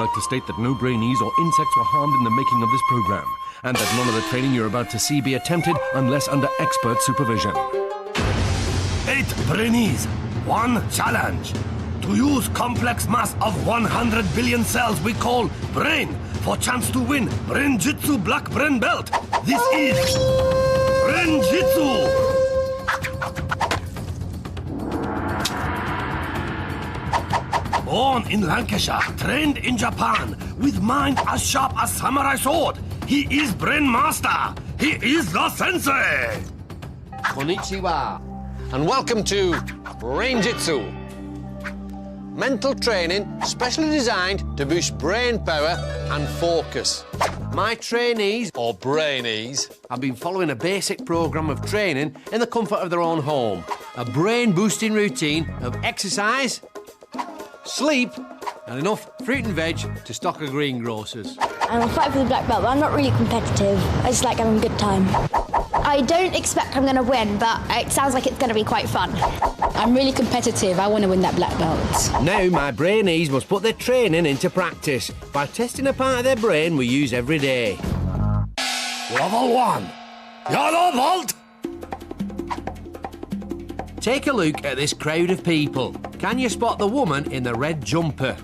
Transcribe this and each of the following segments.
I'd like to state that no Brainees or insects were harmed in the making of this program, and that none of the training you're about to see be attempted unless under expert supervision. 8 Brainees, 1 challenge. To use complex mass of 100 billion cells we call brain for chance to win Brain-Jitsu Black Brain Belt. This is Brain-Jitsu. Born in Lancashire, trained in Japan, with mind as sharp as samurai sword. He is Brain Master. He is the sensei. Konnichiwa, and welcome to Brain-Jitsu. Mental training specially designed to boost brain power and focus. My trainees, or Brainees, have been following a basic programme of training in the comfort of their own home. A brain-boosting routine of exercise, sleep, and enough fruit and veg to stock a greengrocer's. I'm fighting for the black belt, but I'm not really competitive. I just like having a good time. I don't expect I'm going to win, but it sounds like it's going to be quite fun. I'm really competitive. I want to win that black belt. Now my Brainees must put their training into practice by testing a part of their brain we use every day. Level 1. Yellow vault. Take a look at this crowd of people. Can you spot the woman in the red jumper?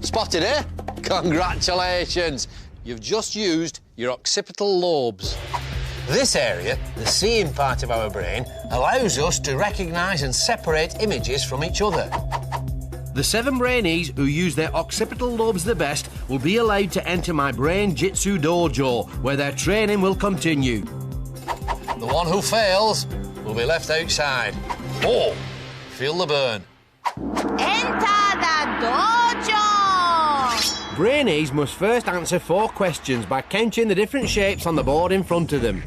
Spotted, eh? Congratulations! You've just used your occipital lobes. This area, the seeing part of our brain, allows us to recognise and separate images from each other. The 7 Brainees who use their occipital lobes the best will be allowed to enter my Brain-Jitsu dojo, where their training will continue. The one who fails will be left outside. Oh, feel the burn. Enter the dojo! Brainees must first answer 4 questions by counting the different shapes on the board in front of them.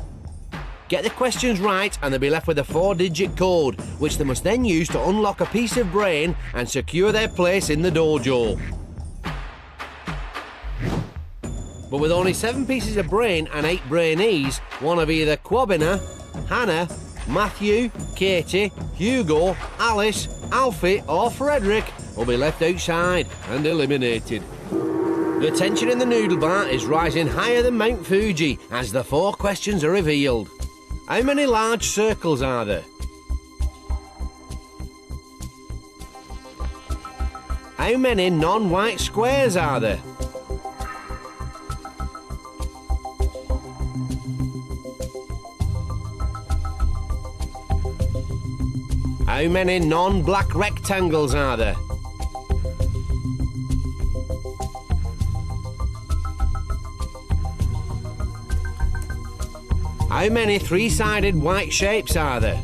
Get the questions right and they'll be left with a 4-digit code, which they must then use to unlock a piece of brain and secure their place in the dojo. But with only 7 pieces of brain and 8 Brainees, one of either Kwabena, Hannah, Matthew, Katy, Hugo, Alice, Alfie or Frederick will be left outside and eliminated. The tension in the noodle bar is rising higher than Mount Fuji as the 4 questions are revealed. How many large circles are there? How many non-white squares are there? How many non-black rectangles are there? How many 3-sided white shapes are there?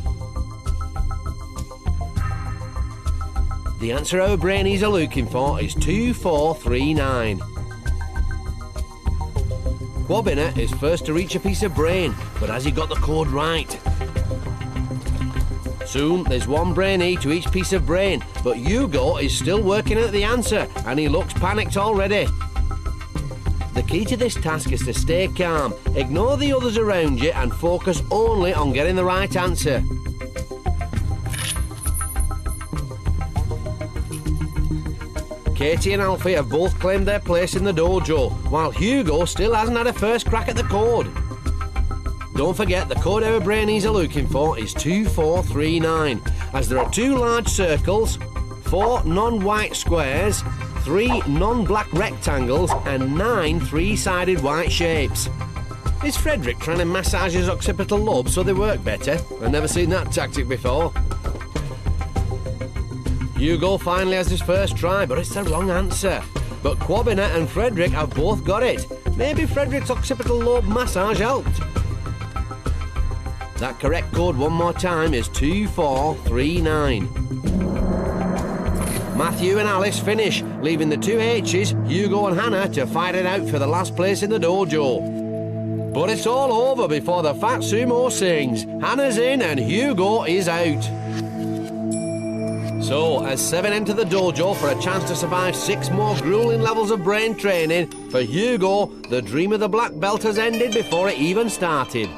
The answer our Brainees are looking for is 2439. Kwabena is first to reach a piece of brain, but has he got the code right? Soon there's 1 Brainee to each piece of brain, but Hugo is still working out the answer and he looks panicked already. The key to this task is to stay calm, ignore the others around you and focus only on getting the right answer. Katy and Alfie have both claimed their place in the dojo, while Hugo still hasn't had a first crack at the code. Don't forget the code our Brainees are looking for is 2439, as there are 2 large circles, 4 non-white squares, 3 non-black rectangles and 9 3-sided white shapes. Is Frederick trying to massage his occipital lobes so they work better? I've never seen that tactic before. Hugo finally has his first try, but it's the wrong answer. But Kwabena and Frederick have both got it. Maybe Frederick's occipital lobe massage helped. That correct code one more time is 2439. Matthew and Alice finish, leaving the 2 H's, Hugo and Hannah, to fight it out for the last place in the dojo. But it's all over before the fat sumo sings. Hannah's in and Hugo is out. So, as 7 enter the dojo for a chance to survive 6 more grueling levels of brain training, for Hugo, the dream of the black belt has ended before it even started.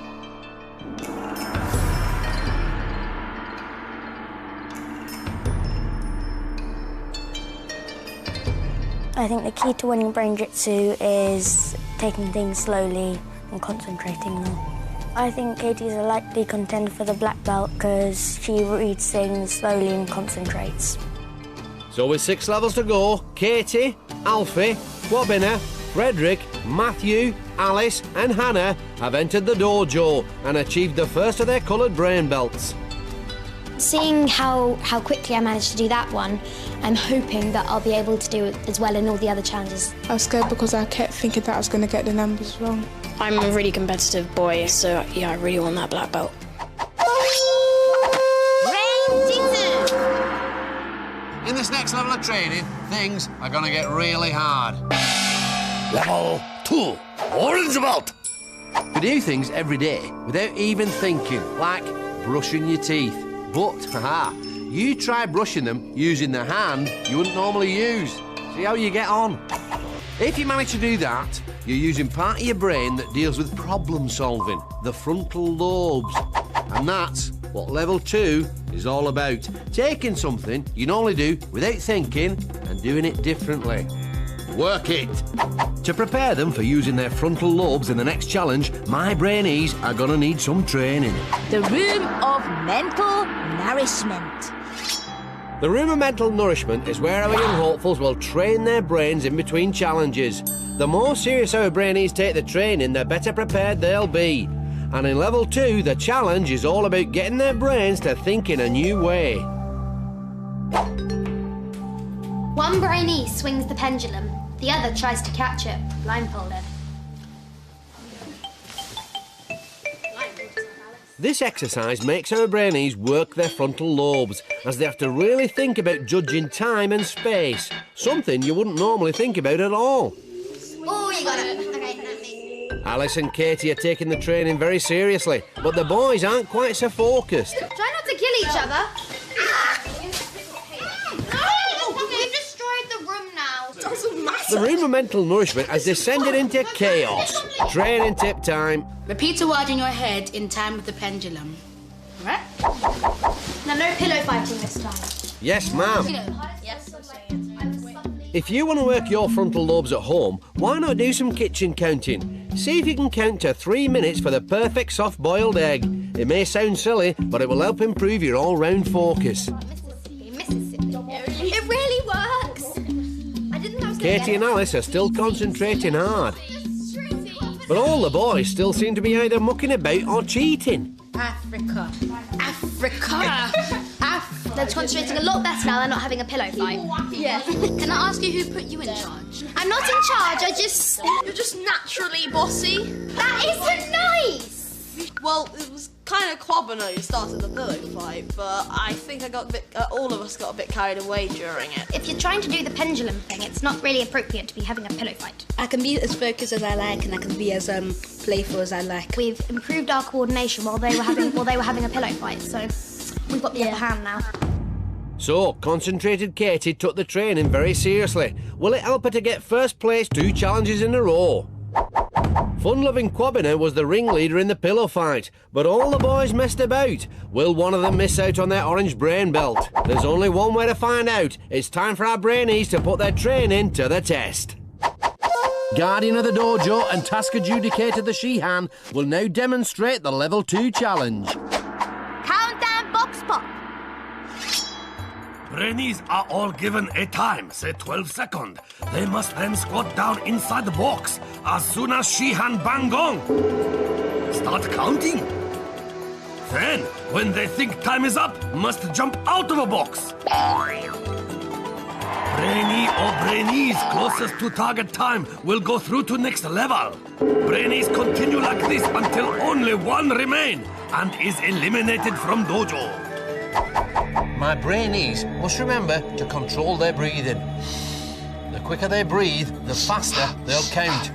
I think the key to winning Brain-Jitsu is taking things slowly and concentrating more. I think Katy's a likely contender for the black belt because she reads things slowly and concentrates. So with 6 levels to go, Katy, Alfie, Kwabena, Frederick, Matthew, Alice and Hannah have entered the dojo and achieved the first of their coloured brain belts. Seeing how quickly I managed to do that one, I'm hoping that I'll be able to do it as well in all the other challenges. I was scared because I kept thinking that I was going to get the numbers wrong. I'm a really competitive boy, so yeah, I really want that black belt. Brain-Jitsu! In this next level of training, things are going to get really hard. Level 2, orange belt. We do things every day without even thinking, like brushing your teeth. But, haha, you try brushing them using the hand you wouldn't normally use. See how you get on. If you manage to do that, you're using part of your brain that deals with problem solving, the frontal lobes. And that's what level 2 is all about. Taking something you normally do without thinking and doing it differently. Work it. To prepare them for using their frontal lobes in the next challenge, my Brainees are gonna need some training. The room of mental nourishment. The room of mental nourishment is where our young hopefuls will train their brains in between challenges. The more serious our Brainees take the training, the better prepared they'll be. And in level 2, the challenge is all about getting their brains to think in a new way. One Brainee swings the pendulum, the other tries to catch it, blindfolded. This exercise makes our Brainees work their frontal lobes, as they have to really think about judging time and space, something you wouldn't normally think about at all. Oh, you got it. Okay, Alice and Katy are taking the training very seriously, but the boys aren't quite so focused. Try not to kill each other. We've destroyed the room now. Doesn't matter. The room of mental nourishment has descended into chaos. Training tip time. Repeat a word in your head in time with the pendulum. Right? Now, no pillow fighting this time. Yes, ma'am. Yes. If you want to work your frontal lobes at home, why not do some kitchen counting? See if you can count to 3 minutes for the perfect soft-boiled egg. It may sound silly, but it will help improve your all-round focus. It really works. I didn't think I was Katy and Alice are still concentrating hard. But all the boys still seem to be either mucking about or cheating. Africa. Africa. They're concentrating a lot better now they're not having a pillow fight. Yeah. Can I ask you who put you in charge? I'm not in charge, You're just naturally bossy. That isn't nice! Well, it was kind of Kwabena who started the pillow fight, but I think all of us got a bit carried away during it. If you're trying to do the pendulum thing, it's not really appropriate to be having a pillow fight. I can be as focused as I like, and I can be as playful as I like. We've improved our coordination while they were having a pillow fight, so we've got the upper hand now. So, concentrated Katy took the training very seriously. Will it help her to get first place 2 challenges in a row? Fun-loving Kwabena was the ringleader in the pillow fight, but all the boys messed about. Will one of them miss out on their orange brain belt? There's only one way to find out. It's time for our Brainees to put their training to the test. Guardian of the dojo and task adjudicator the Shihan will now demonstrate the level 2 challenge. Countdown box pop. Brainees are all given a time, say 12 seconds. They must then squat down inside the box as soon as Shihan bang gong. Start counting. Then, when they think time is up, must jump out of a box. Brainee or Brainees closest to target time will go through to next level. Brainees continue like this until only one remain and is eliminated from dojo. My Brainees must remember to control their breathing. The quicker they breathe, the faster they'll count.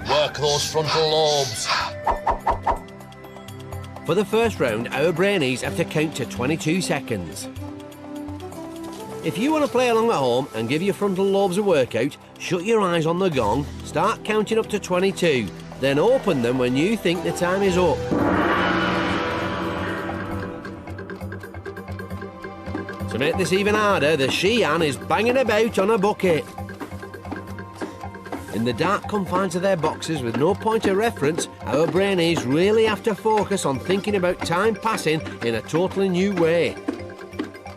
Work those frontal lobes. For the first round, our Brainees have to count to 22 seconds. If you want to play along at home and give your frontal lobes a workout, shut your eyes on the gong, start counting up to 22, then open them when you think the time is up. To make this even harder, the Shihan is banging about on a bucket. In the dark confines of their boxes with no point of reference, our Brainees really have to focus on thinking about time passing in a totally new way.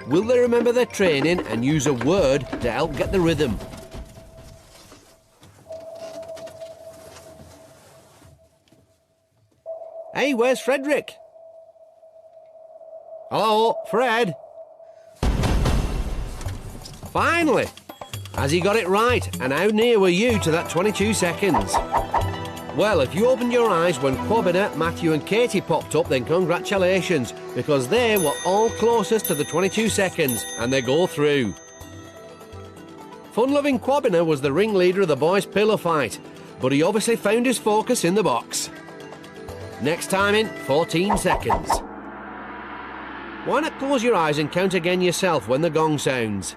Will they remember their training and use a word to help get the rhythm? Hey, where's Frederick? Hello, Fred? Finally! Has he got it right? And how near were you to that 22 seconds? Well, if you opened your eyes when Kwabena, Matthew and Katy popped up, then congratulations, because they were all closest to the 22 seconds, and they go through. Fun-loving Kwabena was the ringleader of the boys' pillow fight, but he obviously found his focus in the box. Next time in 14 seconds. Why not close your eyes and count again yourself when the gong sounds?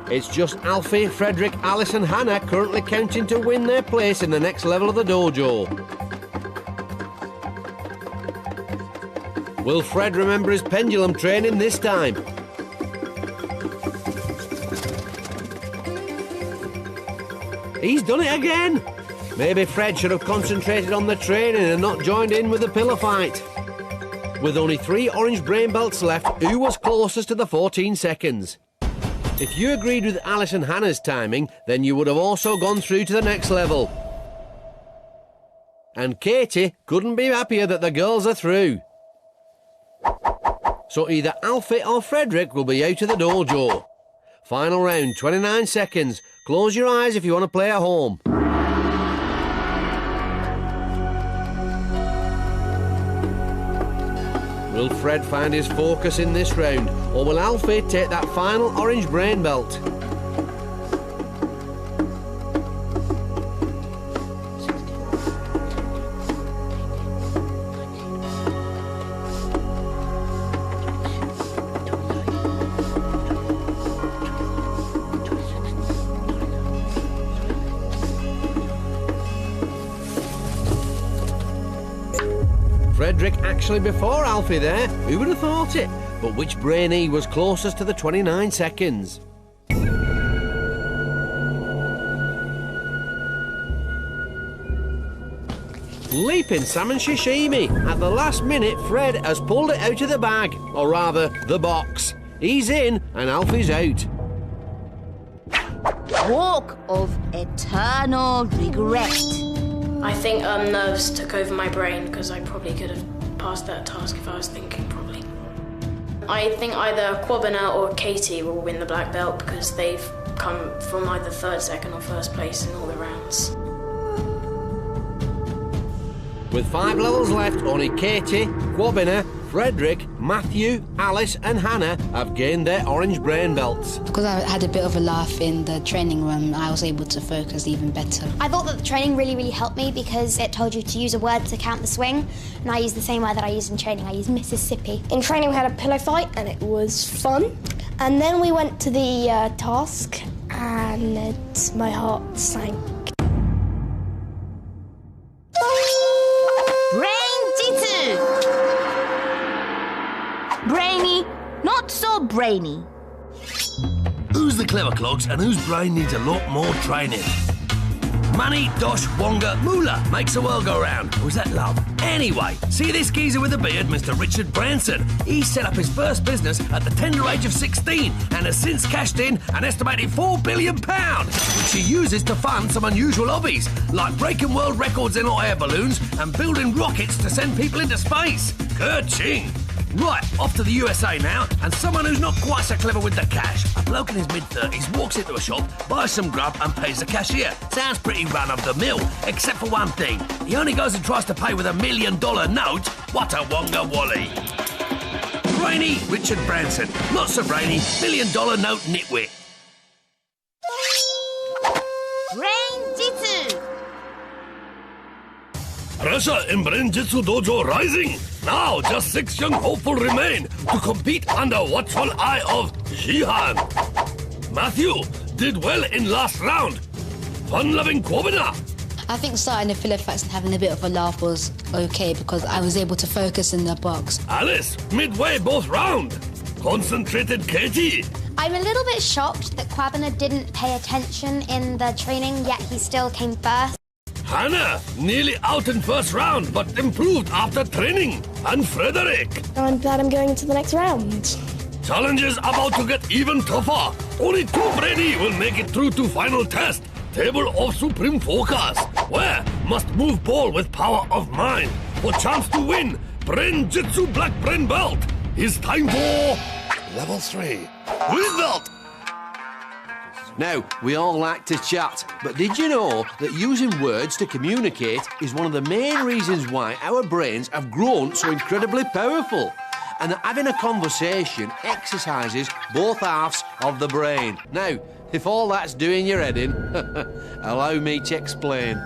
It's just Alfie, Frederick, Alice and Hannah currently counting to win their place in the next level of the dojo. Will Fred remember his pendulum training this time? He's done it again! Maybe Fred should have concentrated on the training and not joined in with the pillow fight. With only 3 orange brain belts left, who was closest to the 14 seconds? If you agreed with Alice and Hannah's timing, then you would have also gone through to the next level. And Katy couldn't be happier that the girls are through. So either Alfie or Frederick will be out of the dojo. Final round, 29 seconds. Close your eyes if you want to play at home. Will Fred find his focus in this round, or will Alfie take that final orange brain belt? Frederick actually before Alfie there. Who would have thought it? But which Brainee was closest to the 29 seconds? Leaping salmon sashimi. At the last minute, Fred has pulled it out of the bag. Or rather, the box. He's in and Alfie's out. Walk of eternal regret. I think nerves took over my brain because I probably could have passed that task if I was thinking properly. I think either Kwabena or Katy will win the black belt because they've come from either third, second or first place in all the rounds. With 5 levels left, only Katy, Kwabena, Frederick, Matthew, Alice and Hannah have gained their orange brain belts. Because I had a bit of a laugh in the training room, I was able to focus even better. I thought that the training really helped me because it told you to use a word to count the swing, and I used the same word that I used in training. I used Mississippi. In training we had a pillow fight and it was fun. And then we went to the task and my heart sank. Brain-Jitsu! Brainy, not so brainy. Who's the clever clogs and whose brain needs a lot more training? Money, dosh, wonga, moolah makes the world go round. Or is that love? Anyway, see this geezer with a beard, Mr. Richard Branson? He set up his first business at the tender age of 16 and has since cashed in an estimated £4 billion, which he uses to fund some unusual hobbies, like breaking world records in hot air balloons and building rockets to send people into space. Ka-ching! Right, off to the USA now, and someone who's not quite so clever with the cash. A bloke in his mid-30s walks into a shop, buys some grub and pays the cashier. Sounds pretty run-of-the-mill, except for one thing. He only goes and tries to pay with $1 million note. What a wonga wally. Brainy Richard Branson. Not so brainy, $1 million note nitwit. Brain-Jitsu! Pressure in Brain-Jitsu Dojo rising. Now, just 6 young hopeful remain to compete under watchful eye of Jihan. Matthew did well in last round. Fun-loving Kwabena. I think starting the pillow fights and having a bit of a laugh was okay because I was able to focus in the box. Alice, midway both round. Concentrated Katy. I I'm a little bit shocked that Kwabena didn't pay attention in the training, yet he still came first. Hannah, nearly out in first round, but improved after training. And Frederick. I'm glad I'm going into the next round. Challenge is about to get even tougher. Only 2 Brainees will make it through to final test. Table of Supreme Focus, where must move ball with power of mind for chance to win Brain-Jitsu Black Brain Belt. It's time for level 3. Result. Now, we all like to chat, but did you know that using words to communicate is one of the main reasons why our brains have grown so incredibly powerful? And that having a conversation exercises both halves of the brain. Now, if all that's doing your head in, allow me to explain.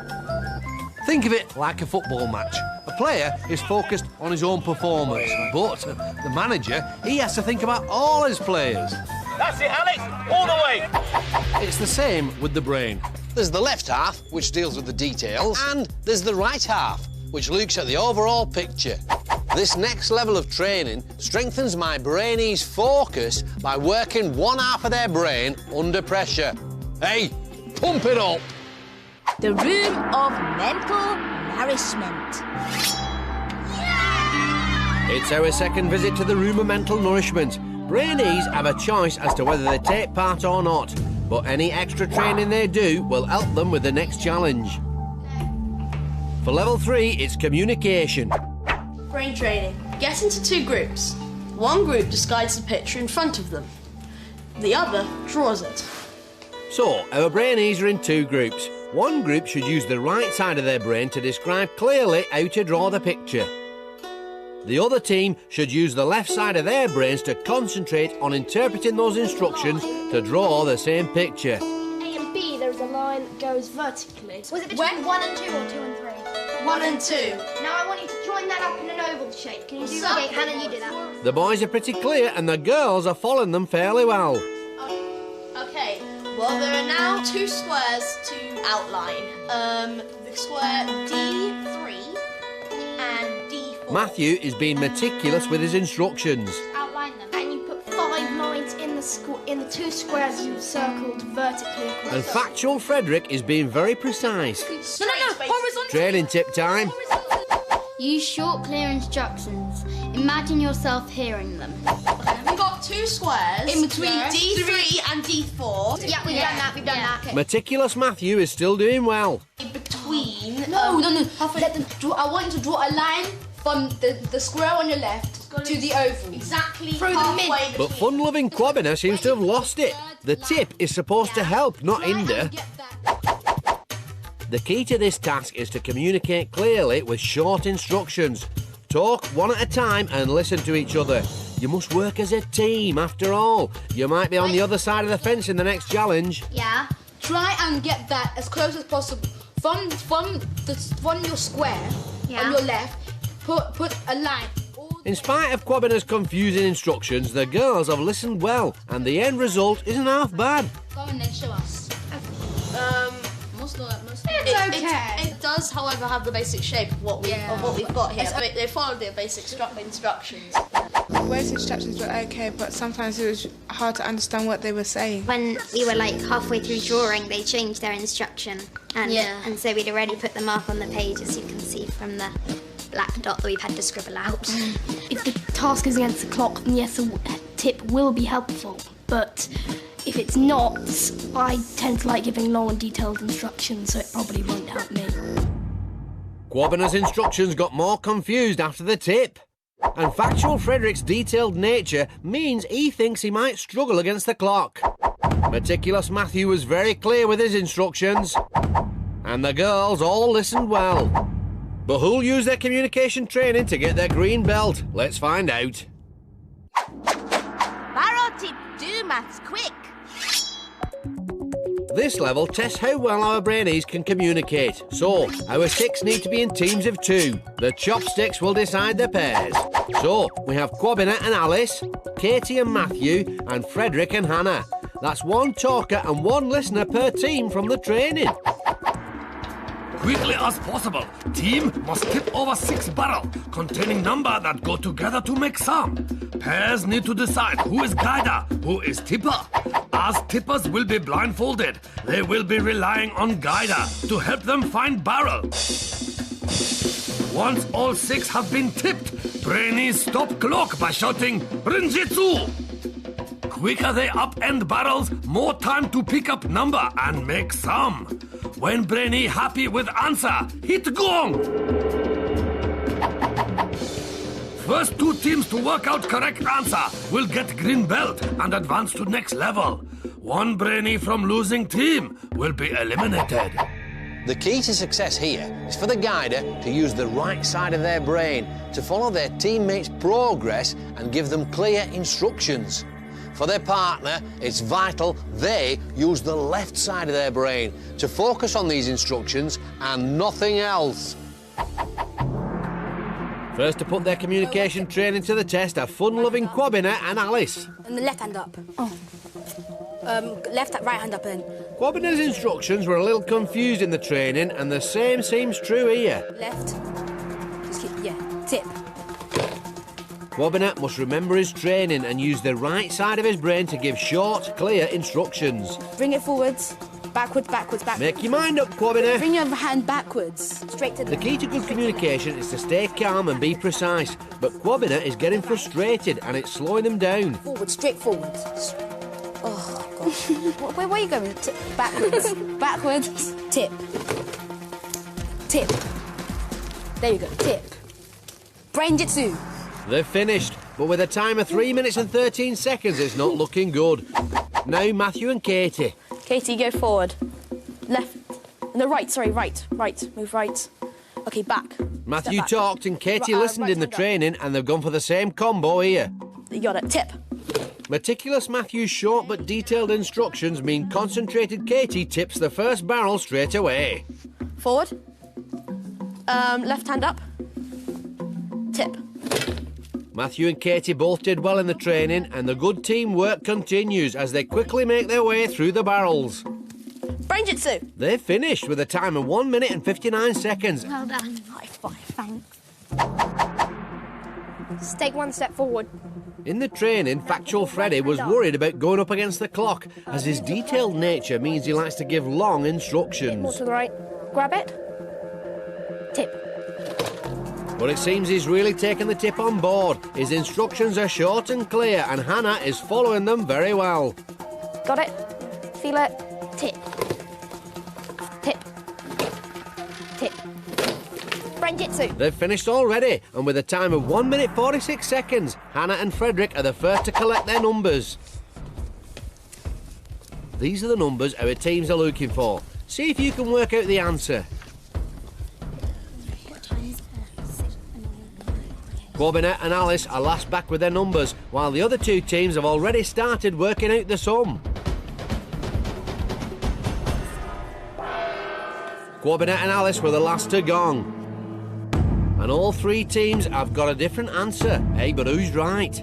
Think of it like a football match. A player is focused on his own performance, but the manager, he has to think about all his players. That's it, Alex! All the way! It's the same with the brain. There's the left half, which deals with the details, and there's the right half, which looks at the overall picture. This next level of training strengthens my Brainees' focus by working one half of their brain under pressure. Hey, pump it up! The room of mental nourishment. It's our second visit to the room of mental nourishment. Brainees have a choice as to whether they take part or not, but any extra training they do will help them with the next challenge. For level 3, it's communication. Brain training. Get into 2 groups. One group describes the picture in front of them. The other draws it. So, our Brainees are in 2 groups. One group should use the right side of their brain to describe clearly how to draw the picture. The other team should use the left side of their brains to concentrate on interpreting those instructions to draw the same picture. A and B, there's a line that goes vertically. Was it between 1 and 2 or 2 and 3? 1 and 2. Now I want you to join that up in an oval shape. Can you do that? Okay, Hannah, you do that. The boys are pretty clear and the girls are following them fairly well. Okay, well there are now 2 squares to outline. The square D3 and D4. Matthew is being meticulous with his instructions. Outline them. And you put 5 lines in the 2 squares you've circled vertically across. And factual Frederick is being very precise. No, horizontal. Training tip time. Use short, clear instructions. Imagine yourself hearing them. We've got 2 squares In between D3 and D4. Yeah, we've done that. We've done that. Okay. Meticulous Matthew is still doing well. Between. No. Let them draw. I want you to draw a line from the square on your left to the oval. Exactly Through the halfway mid. But fun-loving Kwabena seems to have lost it. The tip is supposed to help, not hinder. The key to this task is to communicate clearly with short instructions. Talk one at a time and listen to each other. You must work as a team, after all. You might be on the other side of the fence in the next challenge. Yeah. Try and get that as close as possible from your square on your left. Put a line. In spite of Kwabena's confusing instructions, the girls have listened well, and the end result isn't half bad. Go on then, show us. It's okay. It does, however, have the basic shape of what we've got here. They followed their basic instructions. Most instructions were okay, but sometimes it was hard to understand what they were saying. When we were like halfway through drawing, they changed their instruction, and so we'd already put them up on the page, as you can see from the black dot that we've had to scribble out. If the task is against the clock, then yes, a tip will be helpful. But if it's not, I tend to like giving long and detailed instructions, so it probably won't help me. Kwabena's instructions got more confused after the tip. And factual Frederick's detailed nature means he thinks he might struggle against the clock. Meticulous Matthew was very clear with his instructions. And the girls all listened well. But who'll use their communication training to get their green belt? Let's find out. Barrow tip, do maths quick. This level tests how well our Brainees can communicate. So, our 6 need to be in teams of 2. The chopsticks will decide the pairs. So, we have Kwabena and Alice, Katy and Matthew, and Frederick and Hannah. That's 1 talker and 1 listener per team from the training. quickly as possible. Team must tip over 6 barrels containing number that go together to make sum. Pairs need to decide who is guider, who is tipper. As tippers will be blindfolded, they will be relying on guider to help them find barrel. Once all 6 have been tipped, Brainees stop clock by shouting Brain-Jitsu. Quicker they upend barrels, more time to pick up number and make sum. When Brainee happy with answer, hit gong. First 2 teams to work out correct answer will get green belt and advance to next level. One Brainee from losing team will be eliminated. The key to success here is for the guider to use the right side of their brain to follow their teammates' progress and give them clear instructions. For their partner, it's vital they use the left side of their brain to focus on these instructions and nothing else. First to put their communication training to the test are fun-loving Kwabena and Alice. And the left hand up. Oh. Right hand up then. Kwabena's instructions were a little confused in the training, and the same seems true here. Left. Just keep, tip. Kwabena must remember his training and use the right side of his brain to give short, clear instructions. Bring it forwards. Backwards, backwards, backwards. Make your mind up, Kwabena. Bring your hand backwards. Straight to the key to good communication is to stay calm and be precise. But Kwabena is getting frustrated and it's slowing him down. Forward, straight forward. Oh, gosh. Where are you going? Backwards. Backwards. Tip. Tip. There you go. Tip. Brain-Jitsu. They've finished, but with a time of 3 minutes and 13 seconds, it's not looking good. Now, Matthew and Katy. Katy, go forward. Left. No, right, sorry, right. Right. Move right. OK, back. Matthew back. Talked and Katy listened in the training, and they've gone for the same combo here. You got it. Tip. Meticulous Matthew's short but detailed instructions mean concentrated Katy tips the first barrel straight away. Forward. Left hand up. Tip. Matthew and Katy both did well in the training, and the good teamwork continues as they quickly make their way through the barrels. Brain-Jitsu. They've finished with a time of 1 minute and 59 seconds. Well done. High five, thanks. Just take 1 step forward. In the training, Factual Freddy was worried about going up against the clock, as his detailed nature means he likes to give long instructions. More to the right. Grab it. Tip. But it seems he's really taken the tip on board. His instructions are short and clear, and Hannah is following them very well. Got it. Feel it. Tip. Tip. Tip. Brain-Jitsu. They've finished already, and with a time of 1 minute 46 seconds, Hannah and Frederick are the first to collect their numbers. These are the numbers our teams are looking for. See if you can work out the answer. Kwabena and Alice are last back with their numbers, while the other 2 teams have already started working out the sum. Kwabena and Alice were the last to gong. And all 3 teams have got a different answer. Hey, but who's right?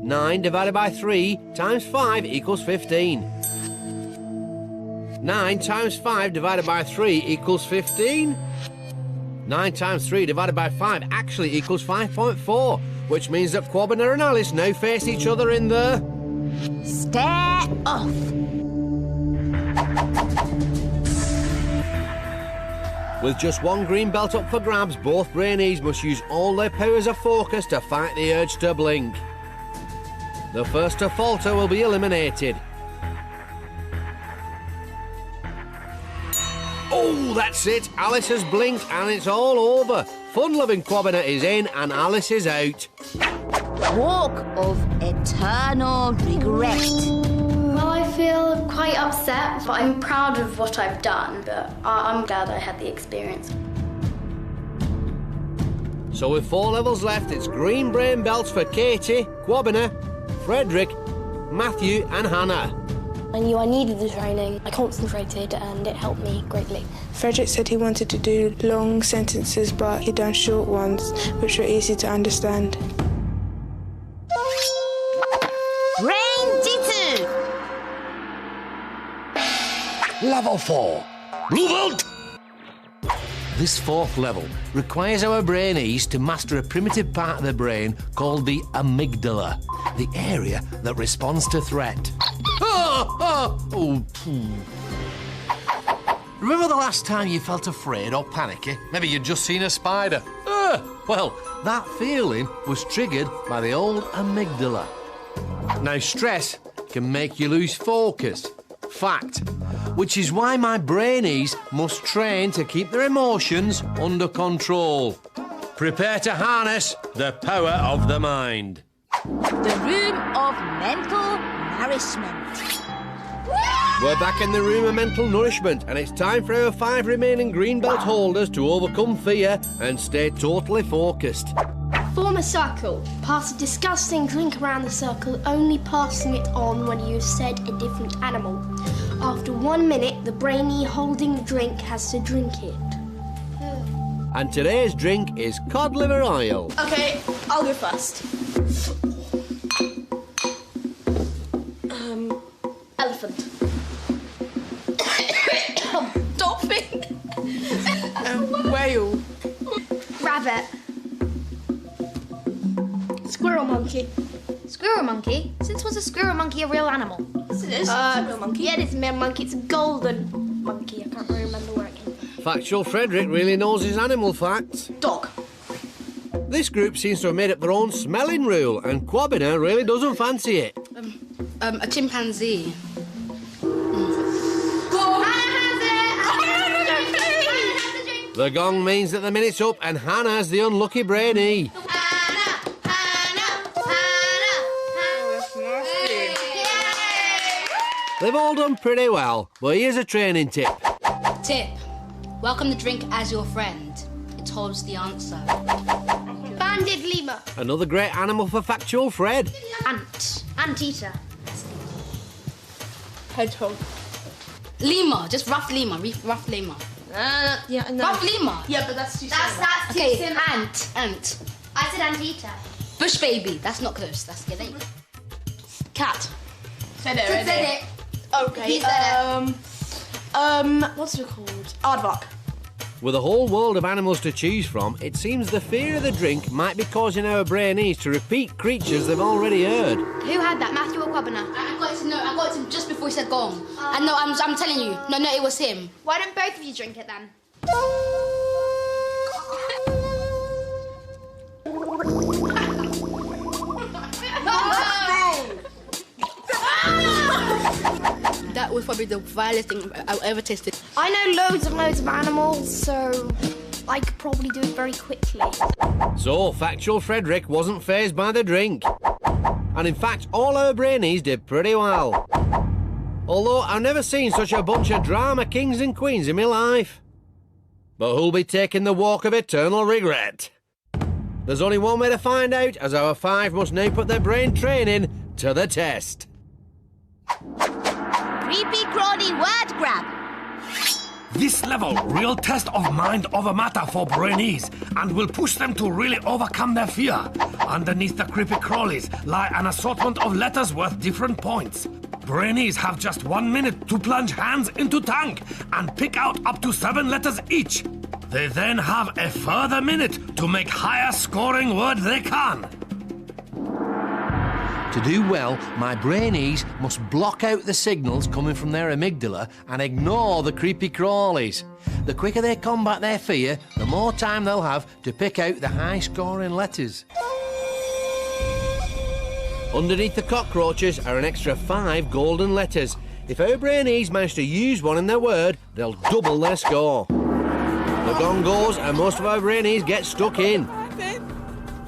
9 divided by 3 times 5 equals 15. 9 times 5 divided by 3 equals 15. 9 times 3 divided by 5 actually equals 5.4, which means that Kwabena and Alice now face each other in the... Stare off. With just 1 green belt up for grabs, both Brainees must use all their powers of focus to fight the urge to blink. The first to falter will be eliminated. Oh, that's it. Alice has blinked and it's all over. Fun-loving Kwabena is in and Alice is out. Walk of eternal regret. Well, I feel quite upset, but I'm proud of what I've done, but I'm glad I had the experience. So with 4 levels left, it's green brain belts for Katy, Kwabena, Frederick, Matthew and Hannah. I knew I needed the training. I concentrated and it helped me greatly. Frederick said he wanted to do long sentences, but he'd done short ones, which were easy to understand. Brain-Jitsu. Level 4. Blue belt. This fourth level requires our Brainees to master a primitive part of the brain called the amygdala, the area that responds to threat. Remember the last time you felt afraid or panicky? Maybe you'd just seen a spider. Well, that feeling was triggered by the old amygdala. Now, stress can make you lose focus. Fact. Which is why my Brainees must train to keep their emotions under control. Prepare to harness the power of the mind. The room of mental nourishment. We're back in the room of mental nourishment, and it's time for our 5 remaining green belt holders to overcome fear and stay totally focused. Form a circle. Pass a disgusting drink around the circle, only passing it on when you've said a different animal. After 1 minute, the Brainee holding the drink has to drink it. And today's drink is cod liver oil. Okay, I'll go first. Elephant. Dolphin. Whale. Rabbit. Squirrel monkey. Squirrel monkey? Since was a squirrel monkey a real animal? Yes, it is. It's a real monkey. Yeah, it is a male monkey. It's a golden monkey. I can't really remember where it came from. Factual Frederick really knows his animal facts. Dog. This group seems to have made up their own smelling rule, and Kwabena really doesn't fancy it. A chimpanzee. The gong means that the minute's up, and Hannah's the unlucky Brainee. They've all done pretty well, but here's a training tip. Tip. Welcome the drink as your friend. It holds the answer. Banded lemur. Another great animal for Factual Fred. Ant. Anteater. Hedgehog. Lemur. Just rough lemur. Rough lemur. Yeah, no. Rough lemur. Yeah, but that's too That's too Okay, simple. ant. I said anteater. Bush baby. That's not close. That's good. Ain't it? Cat. Said it already. Said it. Okay. He said What's it called? Aardvark. With a whole world of animals to choose from, it seems the fear of the drink might be causing our Brainees to repeat creatures they've already heard. Who had that, Matthew or Kwabena? I got it to him just before he said gong. And no, I'm telling you. No, it was him. Why don't both of you drink it then? That was probably the vilest thing I've ever tasted. I know loads and loads of animals, so I could probably do it very quickly. So, Factual Frederick wasn't fazed by the drink. And in fact, all our Brainees did pretty well. Although I've never seen such a bunch of drama kings and queens in my life. But who'll be taking the walk of eternal regret? There's only one way to find out, as our 5 must now put their brain training to the test. Creepy crawly word grab. This level, real test of mind over matter for Brainees, and will push them to really overcome their fear. Underneath the creepy crawlies lie an assortment of letters worth different points. Brainees have just 1 minute to plunge hands into tank and pick out up to 7 letters each. They then have a further minute to make higher scoring word they can. To do well, my Brainees must block out the signals coming from their amygdala and ignore the creepy crawlies. The quicker they combat their fear, the more time they'll have to pick out the high-scoring letters. Underneath the cockroaches are an extra 5 golden letters. If our Brainees manage to use one in their word, they'll double their score. The gong goes and most of our Brainees get stuck in.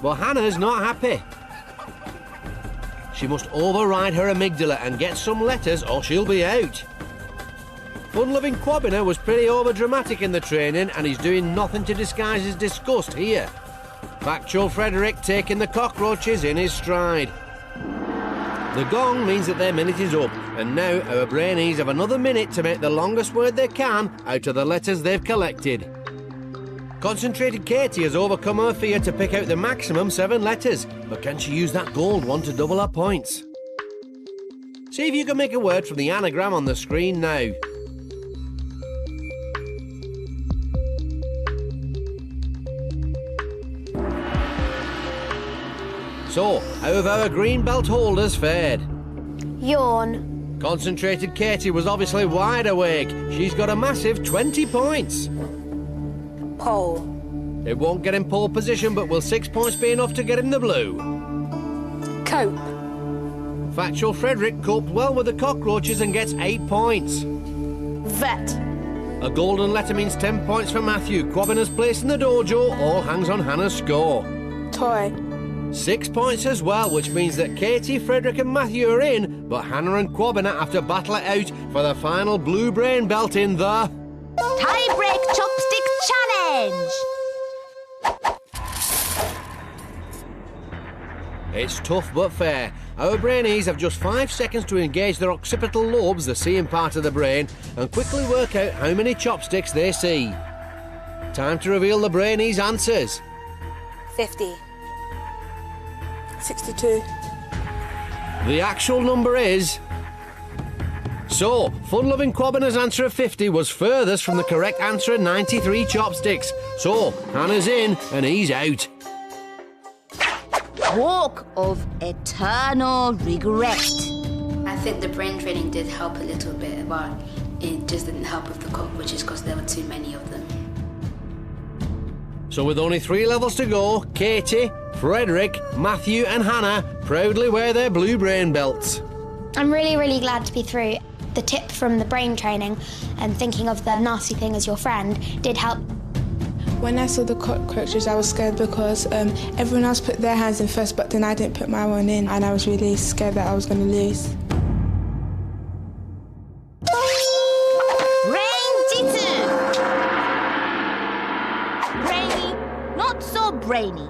But Hannah's not happy. She must override her amygdala and get some letters or she'll be out. Fun-loving Kwabena was pretty over-dramatic in the training and he's doing nothing to disguise his disgust here. Factual Frederick taking the cockroaches in his stride. The gong means that their minute is up, and now our Brainees have another minute to make the longest word they can out of the letters they've collected. Concentrated Katy has overcome her fear to pick out the maximum 7 letters, but can she use that gold one to double her points? See if you can make a word from the anagram on the screen now. So, how have our green belt holders fared? Yawn. Concentrated Katy was obviously wide awake. She's got a massive 20 points. Pole. It won't get in pole position, but will 6 points be enough to get him the blue? Cope. Factual Frederick coped well with the cockroaches and gets 8 points. Vet. A golden letter means 10 points for Matthew. Kwabena's place in the dojo all hangs on Hannah's score. Toy. 6 points as well, which means that Katy, Frederick and Matthew are in, but Hannah and Kwabena have to battle it out for the final blue brain belt in the... Tie-break chopsticks challenge! It's tough but fair. Our Brainees have just 5 seconds to engage their occipital lobes, the seeing part of the brain, and quickly work out how many chopsticks they see. Time to reveal the Brainees' answers. 50. 62. The actual number is... So, fun-loving Kwabena's answer of 50 was furthest from the correct answer of 93 chopsticks. So, Hannah's in and he's out. Walk of eternal regret. I think the brain training did help a little bit, but it just didn't help with the cockroaches because there were too many of them. So with only 3 levels to go, Katy, Frederick, Matthew and Hannah proudly wear their blue brain belts. I'm really, really glad to be through. The tip from the brain training and thinking of the nasty thing as your friend did help. When I saw the cockroaches, I was scared because everyone else put their hands in first, but then I didn't put my one in, and I was really scared that I was going to lose. Brain-Jitsu! Brainy, not so brainy.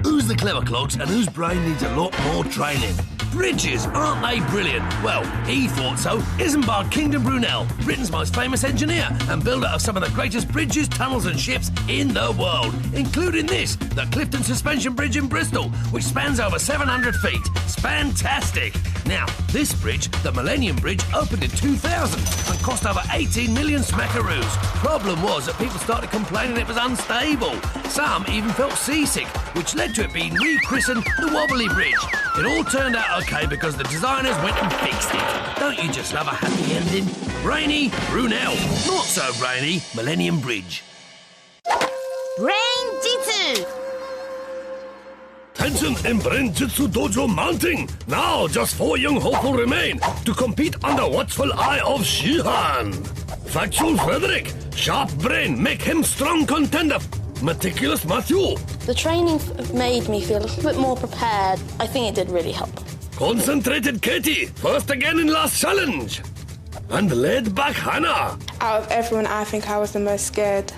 Who's the clever clogs and whose brain needs a lot more training? Bridges, aren't they brilliant? Well, he thought so. Isambard Kingdom Brunel, Britain's most famous engineer and builder of some of the greatest bridges, tunnels and ships in the world, including this, the Clifton Suspension Bridge in Bristol, which spans over 700 feet. Spantastic! Now, this bridge, the Millennium Bridge, opened in 2000 and cost over 18 million smackaroos. Problem was that people started complaining it was unstable. Some even felt seasick, which led to it being rechristened the Wobbly Bridge. It all turned out okay because the designers went and fixed it. Don't you just love a happy ending? Brainy, Brunel. Not so brainy, Millennium Bridge. Brain-Jitsu! Tension in Brain-Jitsu Dojo mounting. Now just 4 young hopeful remain to compete under watchful eye of Shihan. Factual Frederick, sharp brain, make him strong contender. Meticulous Matthew. The training made me feel a little bit more prepared. I think it did really help. Concentrated Katy, first again in last challenge. And laid back Hannah. Out of everyone, I think I was the most scared.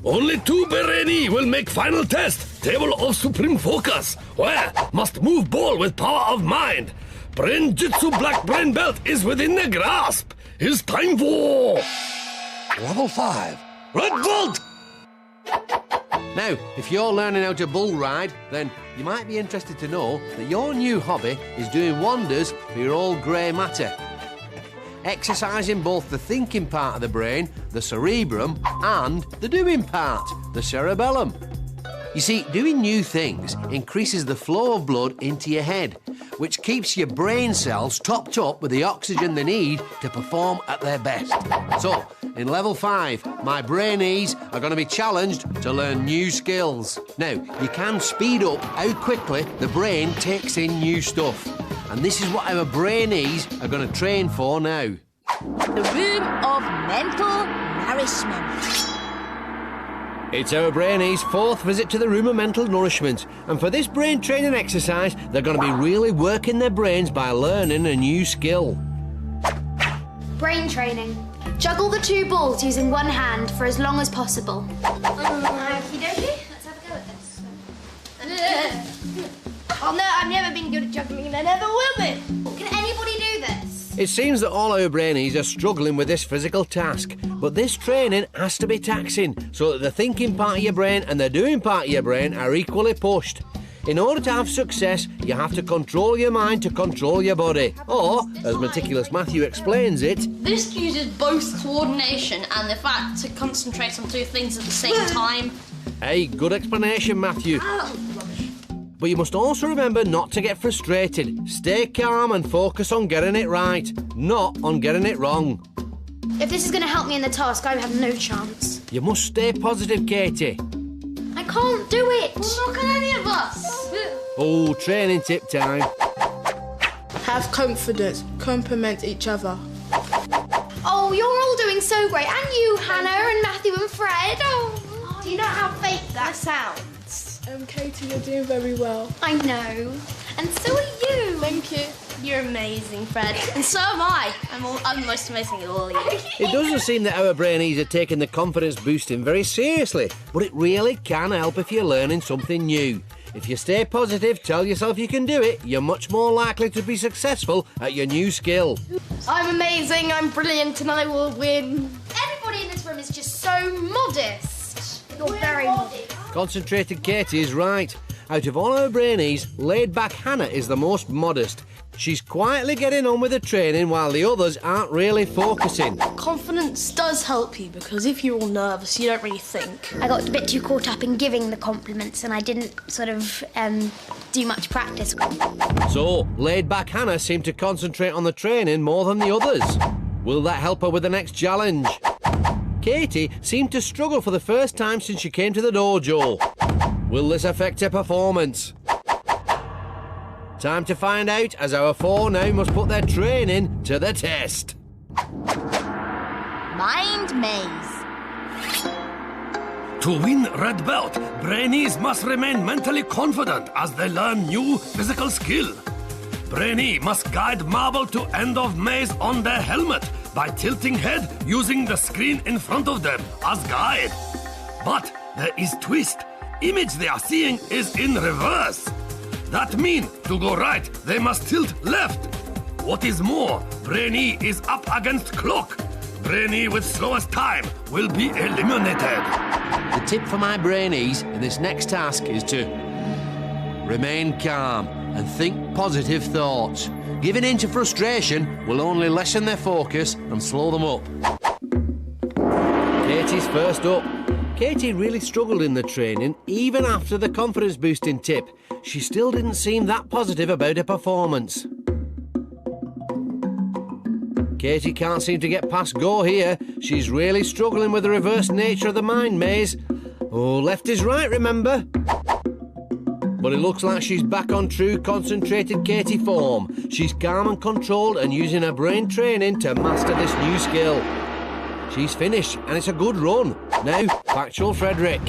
Only 2 Brainees will make final test. Table of Supreme Focus, where must move ball with power of mind. Brain-Jitsu Black Brain Belt is within their grasp. It's time for... Level 5. Red Vault! Now, if you're learning how to bull ride, then you might be interested to know that your new hobby is doing wonders for your old grey matter. Exercising both the thinking part of the brain, the cerebrum, and the doing part, the cerebellum. You see, doing new things increases the flow of blood into your head, which keeps your brain cells topped up with the oxygen they need to perform at their best. So, in level 5, my Brainees are going to be challenged to learn new skills. Now, you can speed up how quickly the brain takes in new stuff. And this is what our Brainees are going to train for now. The room of mental nourishment. It's our Brainees' 4th visit to the room of mental nourishment, and for this brain training exercise, they're going to be really working their brains by learning a new skill. Brain training. Juggle the 2 balls using one hand for as long as possible. Okie dokie, let's have a go at this. Oh no, I've never been good at juggling and I never will be. Can anybody do this? It seems that all our Brainees are struggling with this physical task, but this training has to be taxing so that the thinking part of your brain and the doing part of your brain are equally pushed. In order to have success, you have to control your mind to control your body. Or, as Meticulous Matthew explains it... This uses both coordination and the fact to concentrate on 2 things at the same time. Hey, good explanation, Matthew. But you must also remember not to get frustrated. Stay calm and focus on getting it right, not on getting it wrong. If this is going to help me in the task, I have no chance. You must stay positive, Katy. I can't do it. Well, not can any of us. Oh, training tip time. Have confidence. Compliment each other. Oh, you're all doing so great. And you, Hannah, and Matthew and Fred. Oh. Do you know how fake that sounds? Katy, you're doing very well. I know. And so are you. Thank you. You're amazing, Fred. And so am I. I'm the most amazing of all of you. It doesn't seem that our Brainees are taking the confidence boosting very seriously, but it really can help if you're learning something new. If you stay positive, tell yourself you can do it, you're much more likely to be successful at your new skill. I'm amazing, I'm brilliant, and I will win. Everybody in this room is just so modest. You're very modest. Concentrated Katy is right. Out of all our Brainees, laid-back Hannah is the most modest. She's quietly getting on with the training while the others aren't really focusing. Confidence does help you because if you're all nervous, you don't really think. I got a bit too caught up in giving the compliments and I didn't sort of do much practice. So, laid-back Hannah seemed to concentrate on the training more than the others. Will that help her with the next challenge? Katy seemed to struggle for the first time since she came to the dojo. Will this affect her performance? Time to find out, as our four now must put their training to the test. Mind maze. To win red belt, Brainees must remain mentally confident as they learn new physical skill. Brainee must guide marble to end of maze on their helmet by tilting head using the screen in front of them as guide. But there is twist. Image they are seeing is in reverse. That means to go right, they must tilt left. What is more, Brainee is up against clock. Brainee with slowest time will be eliminated. The tip for my Brainees in this next task is to remain calm and think positive thoughts. Giving in to frustration will only lessen their focus and slow them up. Katy's first up. Katy really struggled in the training, even after the confidence-boosting tip. She still didn't seem that positive about her performance. Katy can't seem to get past go here. She's really struggling with the reverse nature of the mind maze. Oh, left is right, remember? But it looks like she's back on true concentrated Katy form. She's calm and controlled and using her brain training to master this new skill. She's finished, and it's a good run. Now, factual Frederick.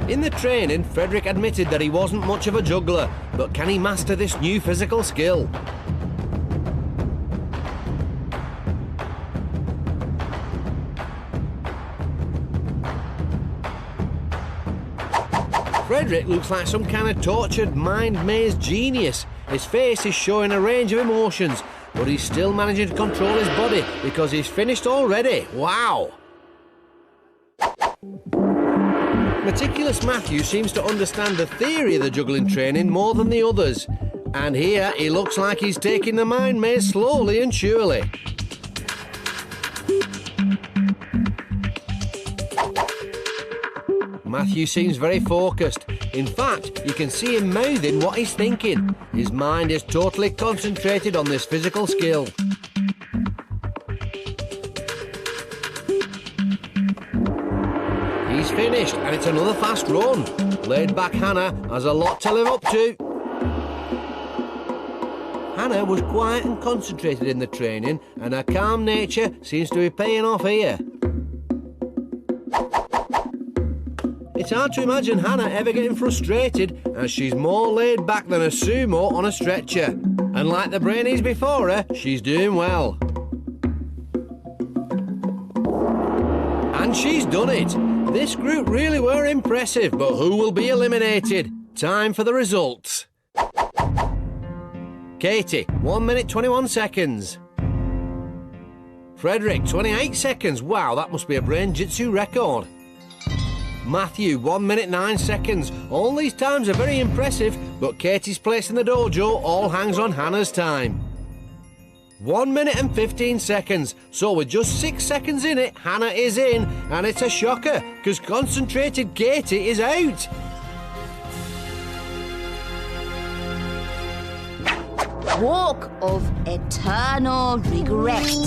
In the training, Frederick admitted that he wasn't much of a juggler, but can he master this new physical skill? Frederick looks like some kind of tortured mind maze genius. His face is showing a range of emotions, but he's still managing to control his body because he's finished already. Wow! Meticulous Matthew seems to understand the theory of the juggling training more than the others. And here he looks like he's taking the mind maze slowly and surely. Matthew seems very focused. In fact, you can see him mouthing what he's thinking. His mind is totally concentrated on this physical skill. He's finished, and it's another fast run. Laid-back Hannah has a lot to live up to. Hannah was quiet and concentrated in the training, and her calm nature seems to be paying off here. It's hard to imagine Hannah ever getting frustrated, as she's more laid back than a sumo on a stretcher. And like the Brainees before her, she's doing well. And she's done it. This group really were impressive, but who will be eliminated? Time for the results. Katy, 1 minute 21 seconds. Frederick, 28 seconds. Wow, that must be a Brain-Jitsu record. Matthew, 1 minute 9 seconds. All these times are very impressive, but Katy's place in the dojo all hangs on Hannah's time. 1 minute and 15 seconds. So with just 6 seconds in it, Hannah is in, and it's a shocker, because concentrated Katy is out. Walk of eternal regret.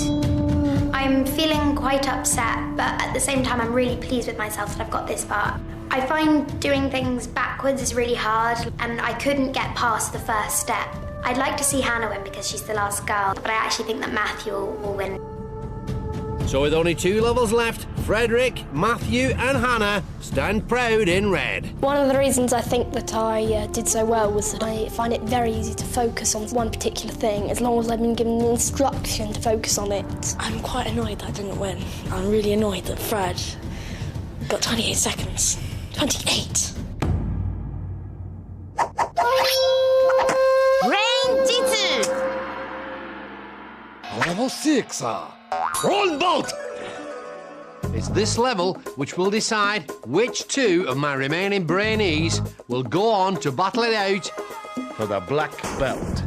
I'm feeling quite upset, but at the same time I'm really pleased with myself that I've got this far. I find doing things backwards is really hard, and I couldn't get past the first step. I'd like to see Hannah win because she's the last girl, but I actually think that Matthew will win. So with only 2 levels left, Frederick, Matthew and Hannah stand proud in red. One of the reasons I think that I did so well was that I find it very easy to focus on one particular thing as long as I've been given the instruction to focus on it. I'm quite annoyed that I didn't win. I'm really annoyed that Fred got 28 seconds. 28! Brain-Jitsu! Level 6, Roll bolt! It's this level which will decide which 2 of my remaining Brainees will go on to battle it out For the black belt.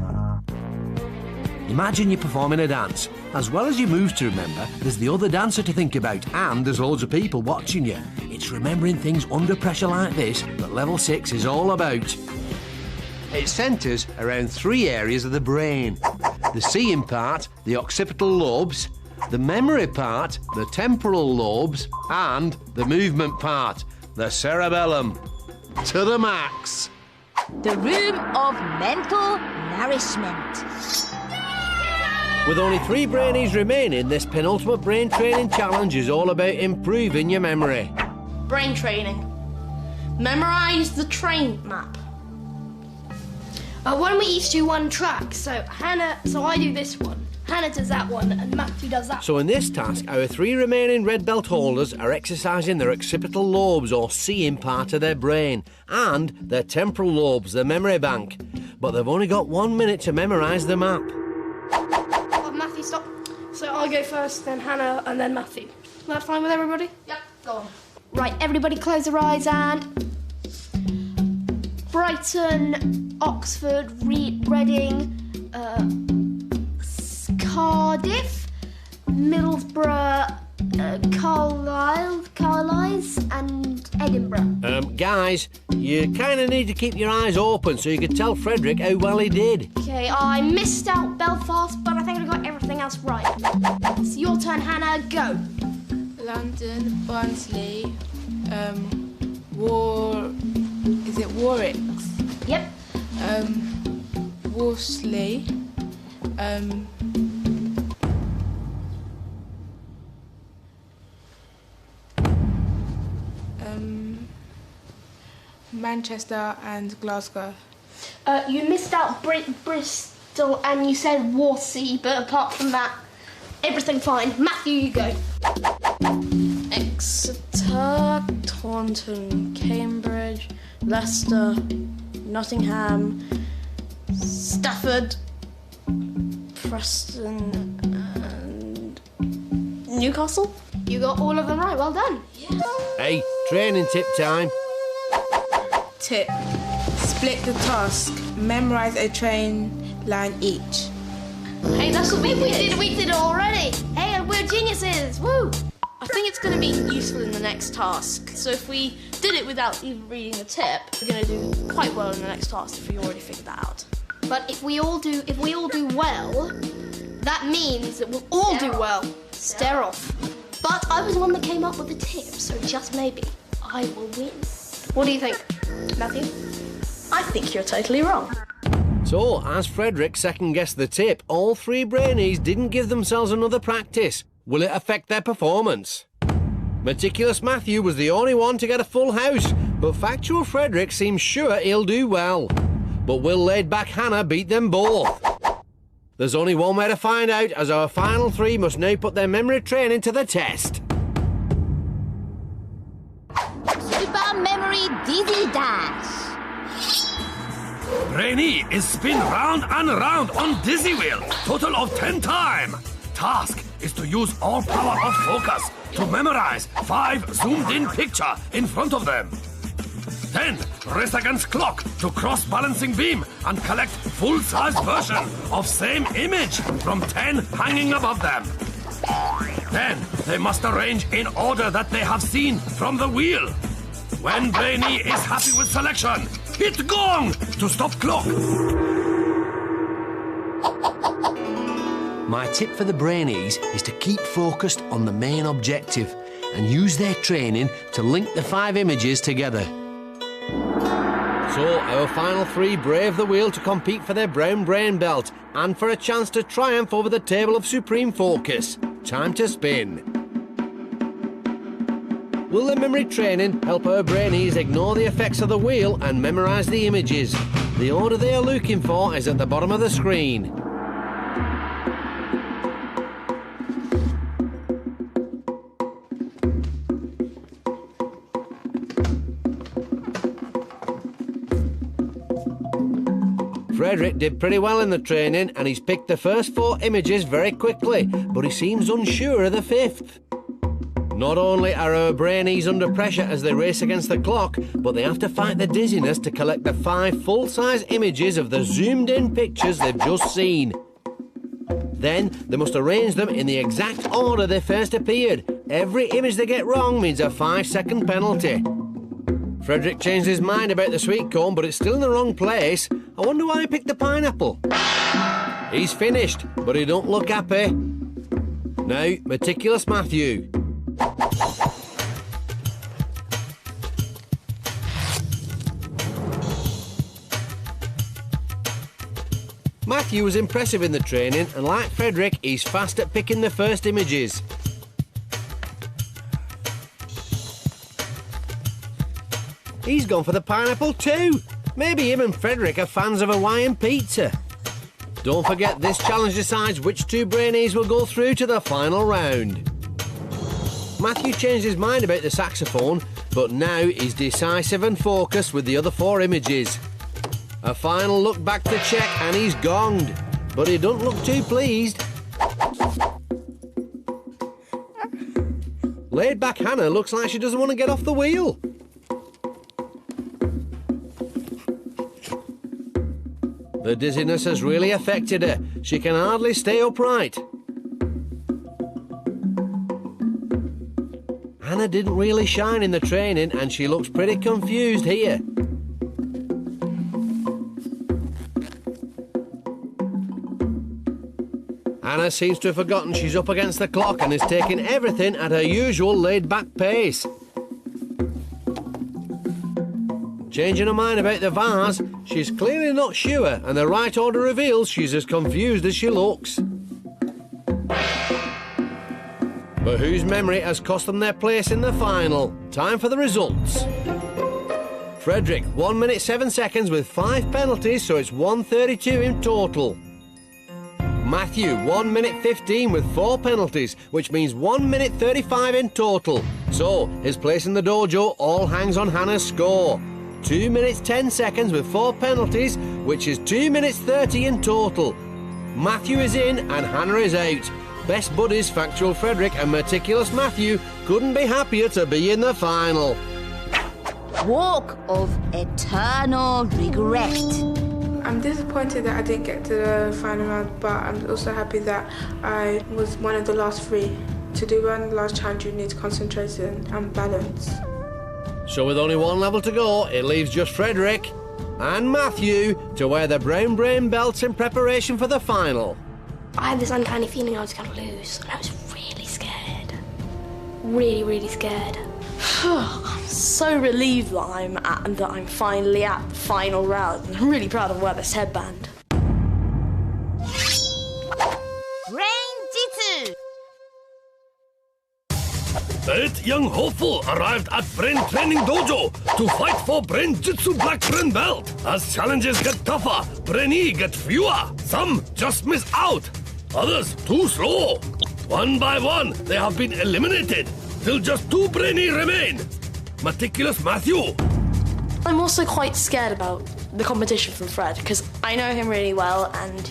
Imagine you're performing a dance. As well as your moves to remember, there's the other dancer to think about, and there's loads of people watching you. It's remembering things under pressure like this that level 6 is all about. It centres around 3 areas of the brain. The seeing part, the occipital lobes, the memory part, the temporal lobes, and the movement part, the cerebellum. To the max. The room of mental nourishment. With only 3 Brainees remaining, this penultimate brain training challenge is all about improving your memory. Brain training. Memorise the train map. Why don't we each do one track? So I do this one, Hannah does that one, and Matthew does that. So in this task, our 3 remaining red belt holders are exercising their occipital lobes, or seeing part of their brain, and their temporal lobes, their memory bank. But they've only got 1 minute to memorise the map. Matthew, stop. So I'll go first, then Hannah, and then Matthew. Is that fine with everybody? Yep, go on. Right, everybody close their eyes and... Brighton, Oxford, Reading, Cardiff, Middlesbrough, Carlisle, and Edinburgh. Guys, you kind of need to keep your eyes open so you can tell Frederick how well he did. Okay, I missed out Belfast, but I think I got everything else right. It's your turn, Hannah, go. London, Barnsley, Warwick? Yep. Wolseley, Manchester and Glasgow. You missed out Bristol and you said Warsea, but apart from that, everything fine. Matthew, you go. Exeter, Taunton, Cambridge, Leicester, Nottingham, Stafford, Preston, and Newcastle. You got all of them right, well done. Yeah. Hey, training tip time. Tip. Split the task. Memorise a train line each. Hey, that's what we did it already. Hey, we're geniuses, woo! I think it's going to be useful in the next task. So if we did it without even reading the tip, we're going to do quite well in the next task if we already figured that out. But if we all do well, that means that we'll all do well. Stare off. But I was the one that came up with the tip, so just maybe I will win. What do you think, Matthew? I think you're totally wrong. So, as Frederick second-guessed the tip, all 3 Brainees didn't give themselves another practice. Will it affect their performance? Meticulous Matthew was the only one to get a full house, but factual Frederick seems sure he'll do well. But will laid-back Hannah beat them both? There's only one way to find out, as our final 3 must now put their memory training to the test. Super Memory Dizzy Dash. Brainee is spin round and round on dizzy wheel, total of 10 times. Task is to use all power of focus to memorize 5 zoomed in picture in front of them. Then race against clock to cross balancing beam and collect full-size version of same image from 10 hanging above them. Then they must arrange in order that they have seen from the wheel. When Brainy is happy with selection, hit gong to stop clock. My tip for the Brainees is to keep focused on the main objective and use their training to link the 5 images together. So, our final 3 brave the wheel to compete for their brown brain belt and for a chance to triumph over the table of supreme focus. Time to spin. Will the memory training help our Brainees ignore the effects of the wheel and memorise the images? The order they are looking for is at the bottom of the screen. Frederick did pretty well in the training and he's picked the first 4 images very quickly, but he seems unsure of the 5th. Not only are our Brainees under pressure as they race against the clock, but they have to fight the dizziness to collect the 5 full-size images of the zoomed-in pictures they've just seen. Then they must arrange them in the exact order they first appeared. Every image they get wrong means a 5-second penalty. Frederick changed his mind about the sweet cone, but it's still in the wrong place. I wonder why he picked the pineapple. He's finished, but he don't look happy. Now, meticulous Matthew. Matthew was impressive in the training, and like Frederick, he's fast at picking the first images. He's gone for the pineapple too. Maybe him and Frederick are fans of Hawaiian pizza. Don't forget, this challenge decides which 2 Brainees will go through to the final round. Matthew changed his mind about the saxophone, but now he's decisive and focused with the other 4 images. A final look back to check and he's gonged, but he don't look too pleased. Laid back Hannah looks like she doesn't want to get off the wheel. The dizziness has really affected her. She can hardly stay upright. Hannah didn't really shine in the training and she looks pretty confused here. Hannah seems to have forgotten she's up against the clock and is taking everything at her usual laid-back pace. Changing her mind about the vase, she's clearly not sure, and the right order reveals she's as confused as she looks. But whose memory has cost them their place in the final? Time for the results. Frederick, 1 minute 7 seconds with 5 penalties, so it's 1:32 in total. Matthew, 1 minute 15 with 4 penalties, which means 1 minute 35 in total. So, his place in the dojo all hangs on Hannah's score. 2 minutes 10 seconds with 4 penalties, which is 2 minutes 30 in total. Matthew is in and Hannah is out. Best buddies Factual Frederick and Meticulous Matthew couldn't be happier to be in the final. Walk of eternal regret. I'm disappointed that I didn't get to the final round, but I'm also happy that I was one of the last 3. To do one last challenge, you need concentration and balance. So with only 1 level to go, it leaves just Frederick and Matthew to wear the brown brain belts in preparation for the final. I had this uncanny feeling I was going to lose, and I was really scared. Really, really scared. I'm so relieved that I'm finally at the final round. I'm really proud of wearing this headband. Brain-Jitsu. 8 young hopeful arrived at Brain Training Dojo to fight for Brain-Jitsu Black Brain Belt. As challenges get tougher, Brainee get fewer. Some just miss out, others too slow. One by one, they have been eliminated, till just 2 Brainee remain. Meticulous Matthew. I'm also quite scared about the competition from Fred, because I know him really well and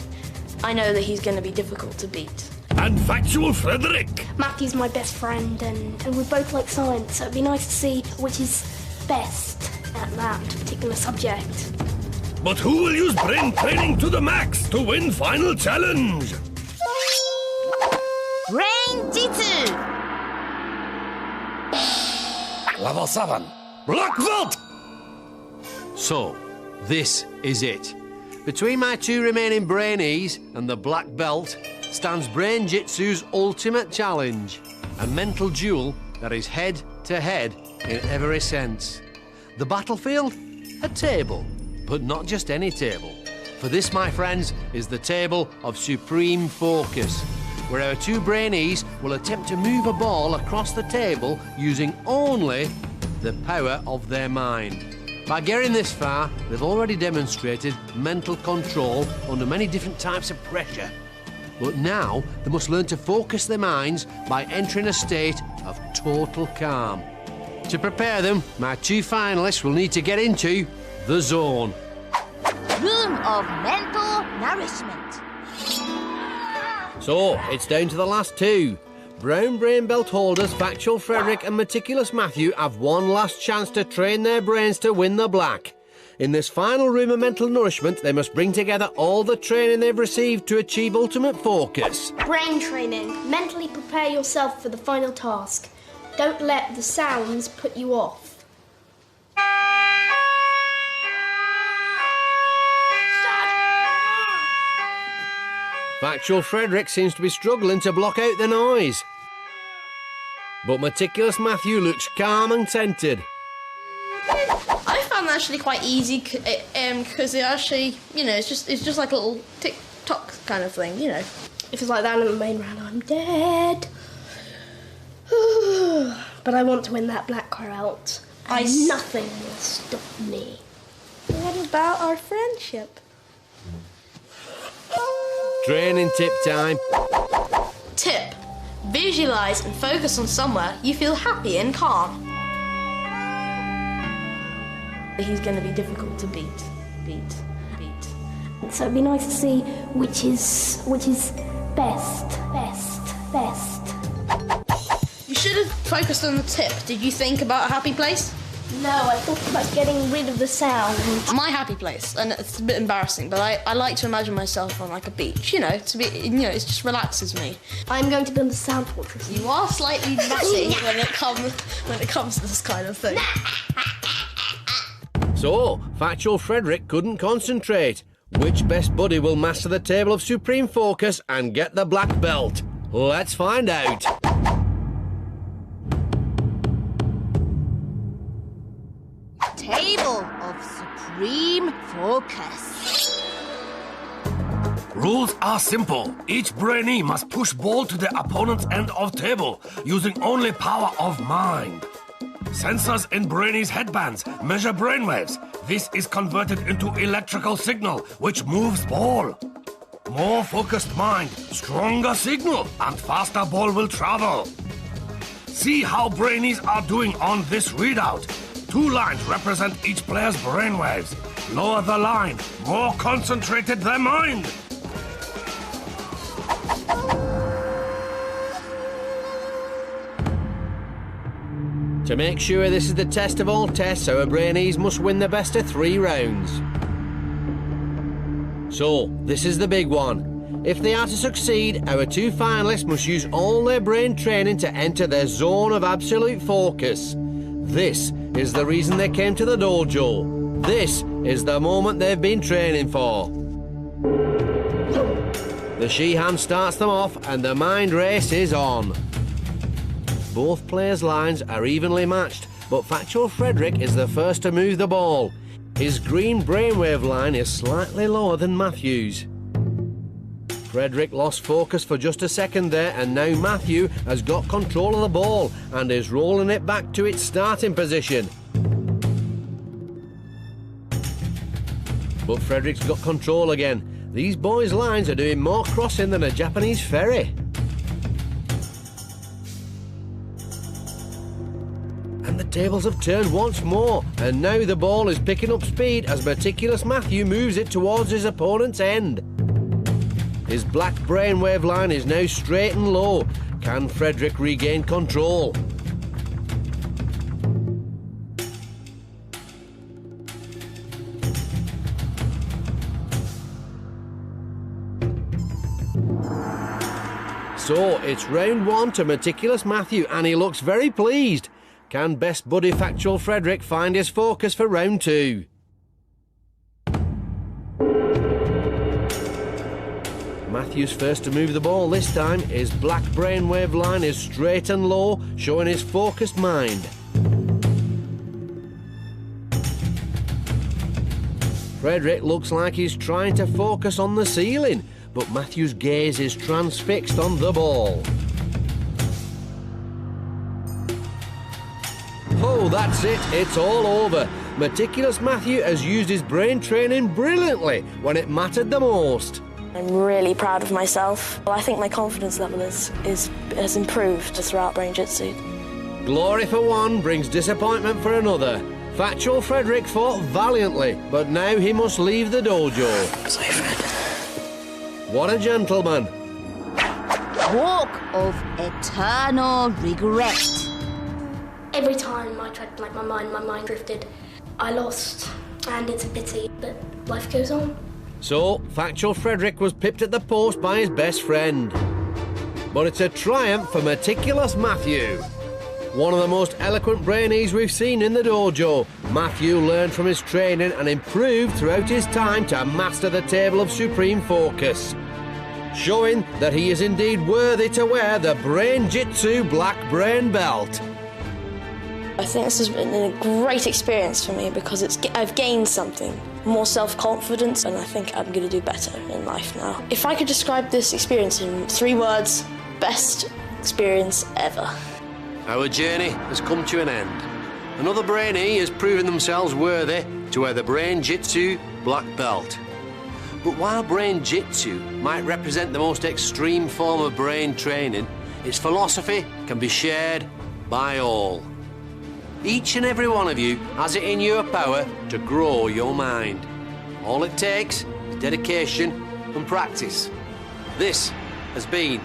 I know that he's going to be difficult to beat. And Factual Frederick. Matthew's my best friend and we both like science, so it'd be nice to see which is best. at that particular subject. But who will use brain training to the max to win final challenge? Brain-Jitsu! Level 7. Black belt! So, this is it. Between my two remaining Brainees and the black belt stands Brain-Jitsu's ultimate challenge. A mental duel that is head-to-head in every sense. The battlefield? A table. But not just any table. For this, my friends, is the table of supreme focus, where our two Brainees will attempt to move a ball across the table using only the power of their mind. By getting this far, they've already demonstrated mental control under many different types of pressure. But now they must learn to focus their minds by entering a state of total calm. To prepare them, my two finalists will need to get into the zone. Room of mental nourishment. So, it's down to the last two. Brown brain belt holders Factual Frederick and Meticulous Matthew have one last chance to train their brains to win the black. In this final room of mental nourishment, they must bring together all the training they've received to achieve ultimate focus. Brain training. Mentally prepare yourself for the final task. Don't let the sounds put you off. Factual Frederick seems to be struggling to block out the noise. But Meticulous Matthew looks calm and centred. I found that actually quite easy because it actually, you know, it's just like a little tick-tock kind of thing, you know. If it's like that in the main round, I'm dead. But I want to win that black car out. And nothing will stop me. What about our friendship? Training tip time. Tip. Visualise and focus on somewhere you feel happy and calm. He's going to be difficult to beat. So it'd be nice to see which is best. You should have focused on the tip. Did you think about a happy place? No, I thought about getting rid of the sound. My happy place, and it's a bit embarrassing, but I like to imagine myself on like a beach, you know, it just relaxes me. I'm going to build a sound fortress. You are slightly nutty when it comes to this kind of thing. So, Factual Frederick couldn't concentrate. Which best buddy will master the table of supreme focus and get the black belt? Let's find out. Table of supreme focus. Rules are simple. Each Brainee must push ball to the opponent's end of table using only power of mind. Sensors in Brainees' headbands measure brainwaves. This is converted into electrical signal, which moves ball. More focused mind, stronger signal, and faster ball will travel. See how Brainees are doing on this readout. 2 lines represent each player's brainwaves. Lower the line, more concentrated their mind. To make sure this is the test of all tests, our Brainees must win the best of 3 rounds. So, this is the big one. If they are to succeed, our 2 finalists must use all their brain training to enter their zone of absolute focus. This is the reason they came to the dojo. This is the moment they've been training for. The she-hand starts them off and the mind race is on. Both players' lines are evenly matched, but Factual Frederick is the first to move the ball. His green brainwave line is slightly lower than Matthew's. Frederick lost focus for just a second there, and now Matthew has got control of the ball and is rolling it back to its starting position. But Frederick's got control again. These boys' lines are doing more crossing than a Japanese ferry. And the tables have turned once more, and now the ball is picking up speed as Meticulous Matthew moves it towards his opponent's end. His black brainwave line is now straight and low. Can Frederick regain control? So, it's round 1 to meticulous Matthew, and he looks very pleased. Can best buddy Factual Frederick find his focus for round 2? Matthew's first to move the ball this time. His black brainwave line is straight and low, showing his focused mind. Frederick looks like he's trying to focus on the ceiling, but Matthew's gaze is transfixed on the ball. Oh, that's it. It's all over. Meticulous Matthew has used his brain training brilliantly when it mattered the most. I'm really proud of myself. I think my confidence level has improved throughout Brain-Jitsu. Glory for one brings disappointment for another. Factual Frederick fought valiantly, but now he must leave the dojo. Sorry, Fred. What a gentleman. Walk of eternal regret. Every time I tried to like my mind drifted. I lost, and it's a pity, but life goes on. So, Factual Frederick was pipped at the post by his best friend. But it's a triumph for meticulous Matthew. One of the most eloquent Brainees we've seen in the dojo. Matthew learned from his training and improved throughout his time to master the table of supreme focus, showing that he is indeed worthy to wear the Brain-Jitsu black brain belt. I think this has been a great experience for me because I've gained something, more self-confidence, and I think I'm going to do better in life now. If I could describe this experience in 3 words, best experience ever. Our journey has come to an end. Another Brainee has proven themselves worthy to wear the Brain-Jitsu black belt. But while Brain-Jitsu might represent the most extreme form of brain training, its philosophy can be shared by all. Each and every one of you has it in your power to grow your mind. All it takes is dedication and practice. This has been